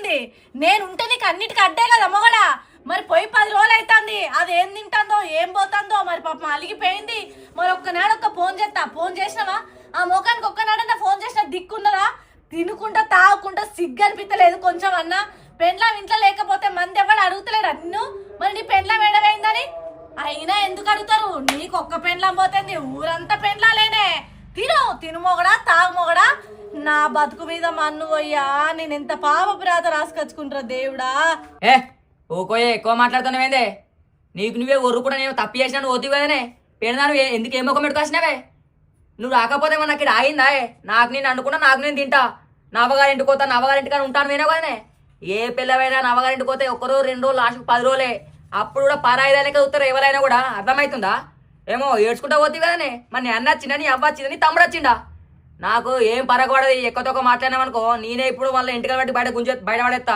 ఏంది? నేను ఉంటే నీకు అన్నిటికీ అడ్డే కదా మొగడా. మరి పోయి 10 రోజులు అవుతుంది. అది ఏం తింటుందో ఏం పోతుందో మరి పాపం అలిగిపోయింది. మరి ఒక్కనాడు ఒక్క ఫోన్ చేస్తా. ఫోన్ చేసినావా? ఆ మొఖానికి ఒక్కనాడన్నా ఫోన్ చేసిన దిక్కున్నదా? తినుకుంటా తాగుకుంటా సిగ్గు అనిపించలేదు కొంచెం అన్నా? పెండ్లాం ఇంట్లో లేకపోతే మంది ఎవడు అడుగుతలేడు అన్ను. మరి నీ పెండ్లాం ఏడవైందని అయినా ఎందుకు అడుగుతారు? నీకు ఒక్క పెండ్లాం పోతుంది, ఊరంతా పెండ్లాలేనే. తిను మొగడా తాగు మొగడా. నా బతుకు మీద మన్ను పోయ్యా. నేను ఎంత పాపపురాత రాసుకొచ్చుకుంటారా దేవుడా. ఓకోయే ఎక్కువ మాట్లాడుతున్నావేందే? నీకు నువ్వే ఒర్రుకుండా నేను తప్పి చేసినా ఓతి కదనే. పెడదాను ఎందుకు ఏమో పెట్టుకొచ్చినావే? నువ్వు రాకపోతే మన అక్కడ ఆగిందా? నాకు నేను అనుకున్నా, నాకు నేను తింటా. నా అవ్వగారింటికి పోతా, నా అవ్వగారింటికి ఉంటాను వినవు కదనే. ఏ పిల్లవైనా నా అవ్వగారింటికి పోతే 1 రోజు 2 రోజులు లాస్ట్కి 10 రోజులే. అప్పుడు కూడా పారాయిదానికే చూస్తారు ఎవరైనా కూడా. అర్థమవుతుందా? ఏమో ఏడ్చుకుంటా పోతుంది కదనే. మరి నీ అన్న వచ్చిందా, నీ అవ్వ వచ్చిందా, నీ తమ్ముడు వచ్చిందా? నాకు ఏం పరగబడదు. ఎక్కువ తక్కువ మాట్లాడినామనుకో నేనే ఇప్పుడు వాళ్ళ ఇంటికి బట్టి బయట పడేస్తా.